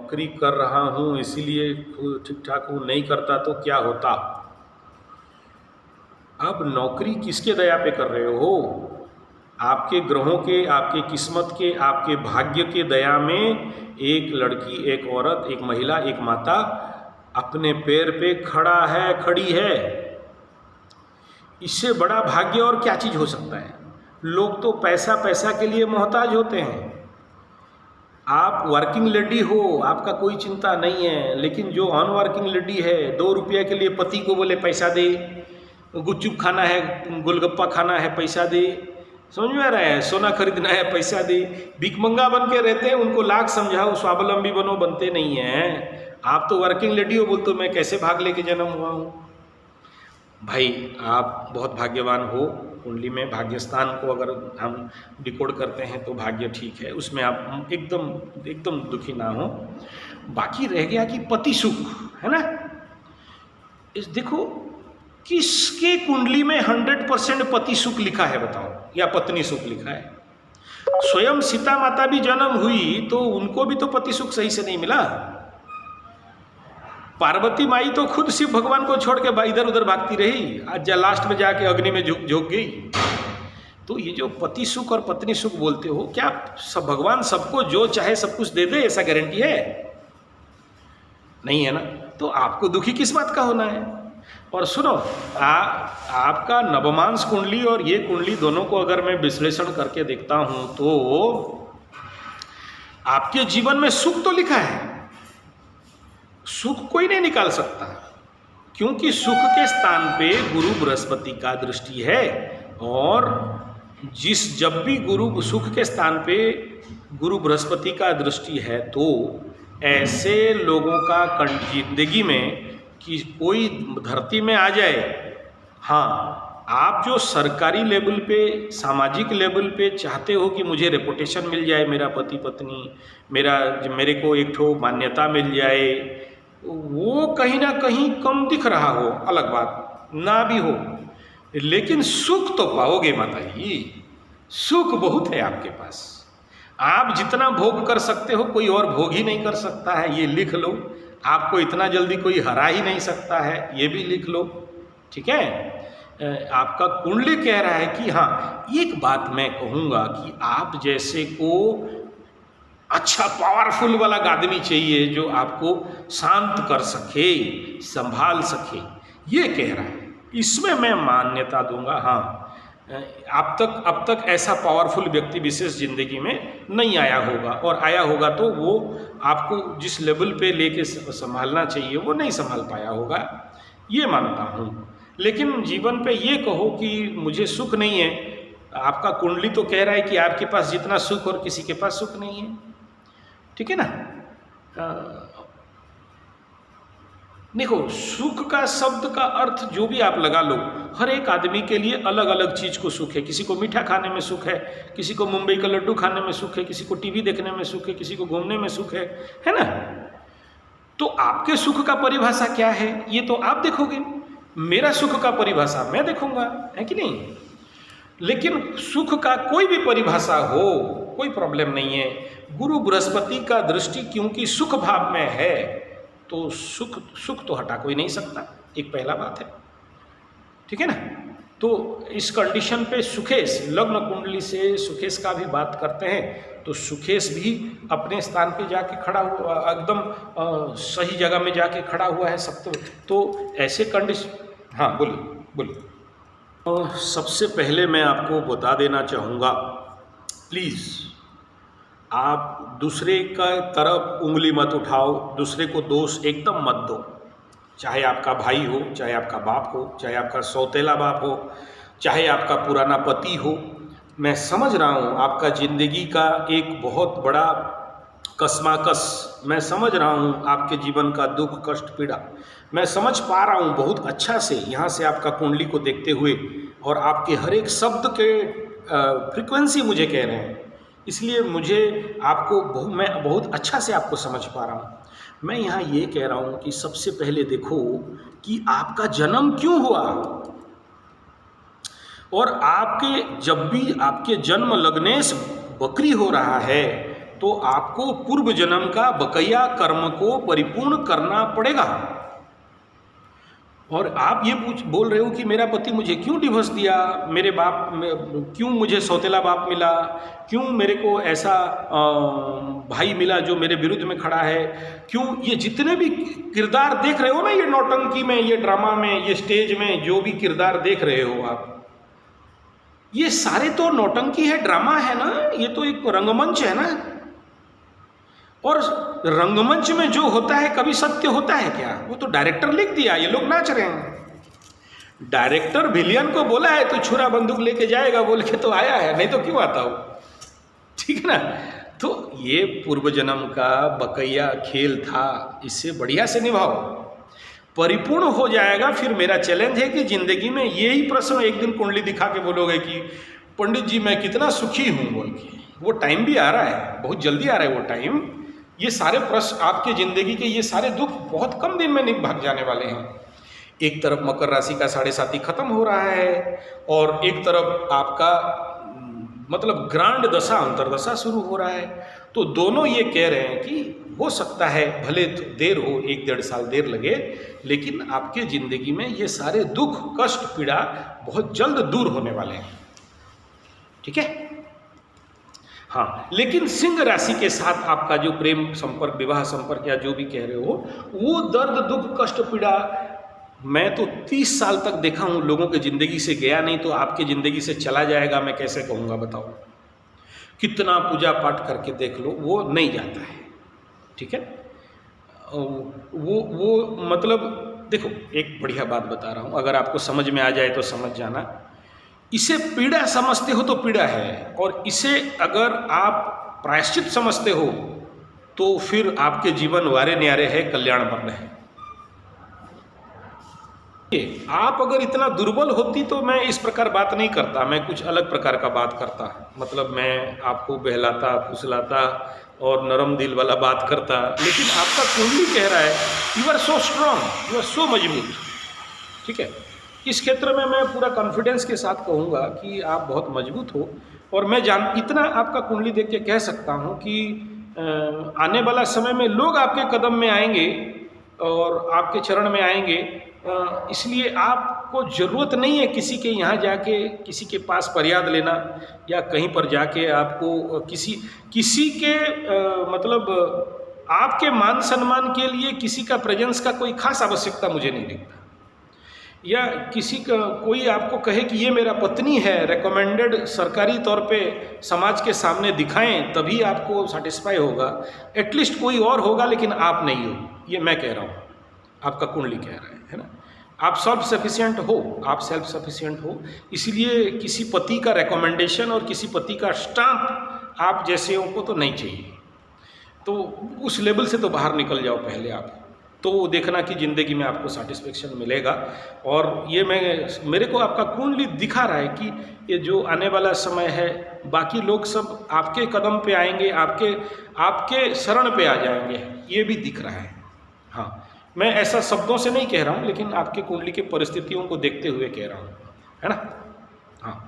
नौकरी कर रहा हूँ इसीलिए ठीक ठाक हूँ, नहीं करता तो क्या होता। अब नौकरी किसके दया पे कर रहे हो? आपके ग्रहों के, आपके किस्मत के, आपके भाग्य के दया में एक लड़की, एक औरत, एक महिला, एक माता अपने पैर पे खड़ा है, खड़ी है। इससे बड़ा भाग्य और क्या चीज़ हो सकता है? लोग तो पैसा पैसा के लिए मोहताज होते हैं। आप वर्किंग लेडी हो, आपका कोई चिंता नहीं है, लेकिन जो अनवर्किंग लेडी है 2 रुपया के लिए पति को बोले पैसा दे, गुपचुप खाना है, गोलगप्पा खाना है, पैसा दे, समझ में आ रहा है, सोना खरीदना है, पैसा दे, भिखमंगा बन के रहते हैं। उनको लाख समझाओ स्वावलंबी बनो, बनते नहीं हैं। आप तो वर्किंग लेडी हो, बोलते मैं कैसे भाग लेके जन्म हुआ हूँ। भाई आप बहुत भाग्यवान हो। कुंडली में भाग्य स्थान को अगर हम डिकोड करते हैं तो भाग्य ठीक है, उसमें आप एकदम दुखी ना हो। बाकी रह गया कि पति सुख है ना। इस देखो किसके कुंडली में 100% पति सुख लिखा है बताओ, या पत्नी सुख लिखा है? स्वयं सीता माता भी जन्म हुई तो उनको भी तो पति सुख सही से नहीं मिला। पार्वती माई तो खुद शिव भगवान को छोड़ के इधर उधर भागती रही, आज लास्ट में जाके अग्नि में झोंक गई। तो ये जो पति सुख और पत्नी सुख बोलते हो, क्या सब भगवान सबको जो चाहे सब कुछ दे दे, ऐसा गारंटी है? नहीं है ना। तो आपको दुखी किस बात का होना है? और सुनो, आपका नवमांश कुंडली और ये कुंडली दोनों को अगर मैं विश्लेषण करके देखता हूं तो आपके जीवन में सुख तो लिखा है, सुख कोई नहीं निकाल सकता, क्योंकि सुख के स्थान पे गुरु बृहस्पति का दृष्टि है। और जब भी गुरु सुख के स्थान पे गुरु बृहस्पति का दृष्टि है तो ऐसे लोगों का जिंदगी में कि कोई धरती में आ जाए। हाँ, आप जो सरकारी लेवल पे, सामाजिक लेवल पे चाहते हो कि मुझे रेपुटेशन मिल जाए, मेरा पति पत्नी, मेरे को एक ठो मान्यता मिल जाए, वो कहीं ना कहीं कम दिख रहा हो, अलग बात ना भी हो, लेकिन सुख तो पाओगे माता जी। सुख बहुत है आपके पास। आप जितना भोग कर सकते हो कोई और भोग ही नहीं कर सकता है, ये लिख लो। आपको इतना जल्दी कोई हरा ही नहीं सकता है, ये भी लिख लो। ठीक है। आपका कुंडली कह रहा है कि हाँ, एक बात मैं कहूँगा कि आप जैसे को अच्छा पावरफुल वाला आदमी चाहिए जो आपको शांत कर सके, संभाल सके, ये कह रहा है। इसमें मैं मान्यता दूंगा। हाँ, अब तक ऐसा पावरफुल व्यक्ति विशेष जिंदगी में नहीं आया होगा, और आया होगा तो वो आपको जिस लेवल पे लेके संभालना चाहिए वो नहीं संभाल पाया होगा, ये मानता हूँ। लेकिन जीवन पे ये कहो कि मुझे सुख नहीं है, आपका कुंडली तो कह रहा है कि आपके पास जितना सुख और किसी के पास सुख नहीं है। ठीक है ना। देखो, सुख का शब्द का अर्थ जो भी आप लगा लो, हर एक आदमी के लिए अलग अलग चीज़ को सुख है। किसी को मीठा खाने में सुख है, किसी को मुंबई का लड्डू खाने में सुख है, किसी को टीवी देखने में सुख है, किसी को घूमने में सुख है ना। तो आपके सुख का परिभाषा क्या है ये तो आप देखोगे, मेरा सुख का परिभाषा मैं देखूंगा, है कि नहीं। लेकिन सुख का कोई भी परिभाषा हो, कोई प्रॉब्लम नहीं है। गुरु बृहस्पति का दृष्टि क्योंकि सुख भाव में है तो सुख तो हटा कोई नहीं सकता, एक पहला बात है। ठीक है ना। तो इस कंडीशन पे सुखेश, लग्न कुंडली से सुखेश का भी बात करते हैं तो सुखेश भी अपने स्थान पे जाके खड़ा हुआ, एकदम सही जगह में जाके खड़ा हुआ है सब। तो ऐसे कंडीशन, हाँ बोलिए। तो सबसे पहले मैं आपको बता देना चाहूँगा, प्लीज़ आप दूसरे का तरफ उंगली मत उठाओ, दूसरे को दोष एकदम मत दो। चाहे आपका भाई हो, चाहे आपका बाप हो, चाहे आपका सौतेला बाप हो, चाहे आपका पुराना पति हो। मैं समझ रहा हूँ आपका ज़िंदगी का एक बहुत बड़ा कश्मकश, मैं समझ रहा हूँ आपके जीवन का दुख कष्ट पीड़ा, मैं समझ पा रहा हूँ बहुत अच्छा से यहाँ से आपका कुंडली को देखते हुए, और आपके हर एक शब्द के फ्रीक्वेंसी मुझे कह रहे हैं, इसलिए मैं बहुत अच्छा से आपको समझ पा रहा हूँ। मैं यहाँ ये कह रहा हूँ कि सबसे पहले देखो कि आपका जन्म क्यों हुआ, और जब भी आपके जन्म लग्नेश बकरी हो रहा है, तो आपको पूर्व जन्म का बकाया कर्म को परिपूर्ण करना पड़ेगा। और आप ये बोल रहे हो कि मेरा पति मुझे क्यों डिवोर्स दिया, मेरे बाप क्यों मुझे सौतेला बाप मिला, क्यों मेरे को ऐसा भाई मिला जो मेरे विरुद्ध में खड़ा है, क्यों, ये जितने भी किरदार देख रहे हो ना, ये नौटंकी में, ये ड्रामा में, ये स्टेज में जो भी किरदार देख रहे हो आप, ये सारे तो नौटंकी है, ड्रामा है ना, ये तो एक रंगमंच है ना। और रंगमंच में जो होता है कभी सत्य होता है क्या? वो तो डायरेक्टर लिख दिया, ये लोग नाच रहे हैं। डायरेक्टर विलियन को बोला है तो छुरा बंदूक लेके जाएगा बोल के तो आया है, नहीं तो क्यों आता हो? ठीक है ना। तो ये पूर्व जन्म का बकैया खेल था, इससे बढ़िया से निभाओ, परिपूर्ण हो जाएगा। फिर मेरा चैलेंज है कि जिंदगी में यही प्रश्न एक दिन कुंडली दिखा के बोलोगे कि पंडित जी मैं कितना सुखी हूँ बोल के। वो टाइम भी आ रहा है, बहुत जल्दी आ रहा है वो टाइम। ये सारे प्रश्न आपके ज़िंदगी के, ये सारे दुख बहुत कम दिन में भाग जाने वाले हैं। एक तरफ मकर राशि का 7.5 खत्म हो रहा है और एक तरफ आपका मतलब ग्रांड दशा अंतरदशा शुरू हो रहा है। तो दोनों ये कह रहे हैं कि हो सकता है भले देर हो, 1-1.5 साल देर लगे, लेकिन आपके ज़िंदगी में ये सारे दुख कष्ट पीड़ा बहुत जल्द दूर होने वाले हैं। ठीक है। हाँ, लेकिन सिंह राशि के साथ आपका जो प्रेम संपर्क, विवाह संपर्क या जो भी कह रहे हो, वो दर्द दुख कष्ट पीड़ा मैं तो 30 साल तक देखा हूँ लोगों के ज़िंदगी से गया नहीं, तो आपके ज़िंदगी से चला जाएगा मैं कैसे कहूँगा बताओ? कितना पूजा पाठ करके देख लो, वो नहीं जाता है। ठीक है। वो मतलब देखो, एक बढ़िया बात बता रहा हूँ, अगर आपको समझ में आ जाए तो समझ जाना। इसे पीड़ा समझते हो तो पीड़ा है, और इसे अगर आप प्रायश्चित समझते हो तो फिर आपके जीवन वारे न्यारे है, कल्याण वर्ण है। आप अगर इतना दुर्बल होती तो मैं इस प्रकार बात नहीं करता, मैं कुछ अलग प्रकार का बात करता। मतलब मैं आपको बहलाता फुसलाता और नरम दिल वाला बात करता, लेकिन आपका कुंडली कह रहा है you are so strong, you are so मजबूत। ठीक है। इस क्षेत्र में मैं पूरा कॉन्फिडेंस के साथ कहूँगा कि आप बहुत मजबूत हो। और मैं इतना आपका कुंडली देख के कह सकता हूँ कि आने वाला समय में लोग आपके कदम में आएंगे और आपके चरण में आएंगे। इसलिए आपको ज़रूरत नहीं है किसी के यहाँ जाके, किसी के पास फरियाद लेना, या कहीं पर जाके आपको किसी के मतलब आपके मान सम्मान के लिए किसी का प्रेजेंस का कोई खास आवश्यकता मुझे नहीं दिखता। या किसी का कोई आपको कहे कि ये मेरा पत्नी है, रेकमेंडेड सरकारी तौर पे समाज के सामने दिखाएं तभी आपको सेटिस्फाई होगा। एटलीस्ट कोई और होगा, लेकिन आप नहीं हो, ये मैं कह रहा हूँ, आपका कुंडली कह रहा है ना। आप सेल्फ सफिशिएंट हो, आप सेल्फ सफिशिएंट हो, इसलिए किसी पति का रेकमेंडेशन और किसी पति का स्टाम्प आप जैसे को तो नहीं चाहिए। तो उस लेवल से तो बाहर निकल जाओ पहले आप, तो देखना कि ज़िंदगी में आपको सेटिस्फेक्शन मिलेगा। और ये मेरे को आपका कुंडली दिखा रहा है कि ये जो आने वाला समय है, बाकी लोग सब आपके कदम पे आएंगे, आपके शरण पे आ जाएंगे, ये भी दिख रहा है। हाँ, मैं ऐसा शब्दों से नहीं कह रहा हूँ, लेकिन आपके कुंडली के परिस्थितियों को देखते हुए कह रहा हूँ, है ना। हाँ,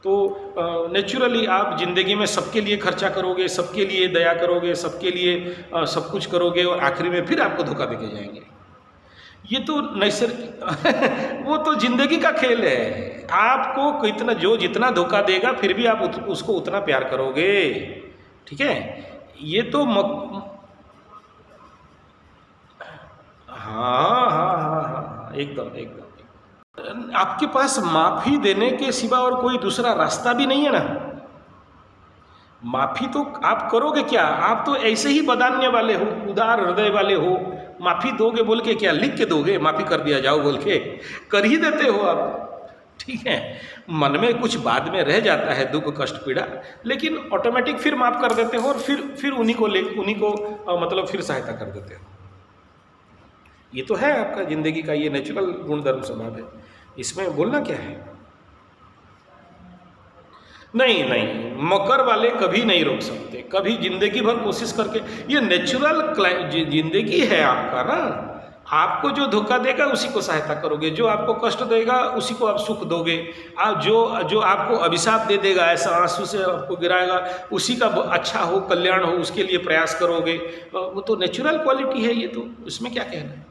तो नेचुरली आप ज़िंदगी में सबके लिए खर्चा करोगे, सबके लिए दया करोगे, सबके लिए सब कुछ करोगे, और आखिरी में फिर आपको धोखा देके जाएंगे। ये तो नैसर्गिक वो तो ज़िंदगी का खेल है। आपको जितना धोखा देगा फिर भी आप उसको उतना प्यार करोगे। ठीक है। ये तो हाँ, एकदम आपके पास माफ़ी देने के सिवा और कोई दूसरा रास्ता भी नहीं है ना। माफ़ी तो आप करोगे क्या? आप तो ऐसे ही बदान्य वाले हो, उदार हृदय वाले हो। माफ़ी दोगे बोल के क्या लिख के दोगे? माफ़ी कर दिया जाओ बोल के कर ही देते हो आप। ठीक है। मन में कुछ बाद में रह जाता है दुख कष्ट पीड़ा, लेकिन ऑटोमेटिक फिर माफ़ कर देते हो और फिर उन्हीं को मतलब फिर सहायता कर देते हो। ये तो है आपका ज़िंदगी का ये नेचुरल गुणधर्म स्वभाव है, इसमें बोलना क्या है। नहीं, मकर वाले कभी नहीं रोक सकते, कभी ज़िंदगी भर कोशिश करके, ये नेचुरल ज़िंदगी है आपका ना। आपको जो धोखा देगा उसी को सहायता करोगे, जो आपको कष्ट देगा उसी को आप सुख दोगे। आप जो आपको अभिशाप दे देगा, ऐसा आंसू से आपको गिराएगा, उसी का अच्छा हो, कल्याण हो, उसके लिए प्रयास करोगे। वो तो नेचुरल क्वालिटी है, ये तो इसमें क्या कहना है।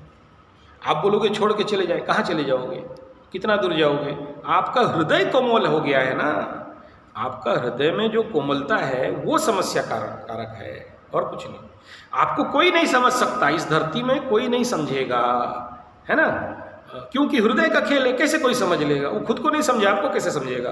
आप बोलोगे छोड़ के चले जाए, कहाँ चले जाओगे, कितना दूर जाओगे? आपका हृदय कोमल हो गया है ना, आपका हृदय में जो कोमलता है वो समस्या कारक है, और कुछ नहीं। आपको कोई नहीं समझ सकता, इस धरती में कोई नहीं समझेगा, है ना, क्योंकि हृदय का खेल है। कैसे कोई समझ लेगा? वो खुद को नहीं समझे, आपको कैसे समझेगा?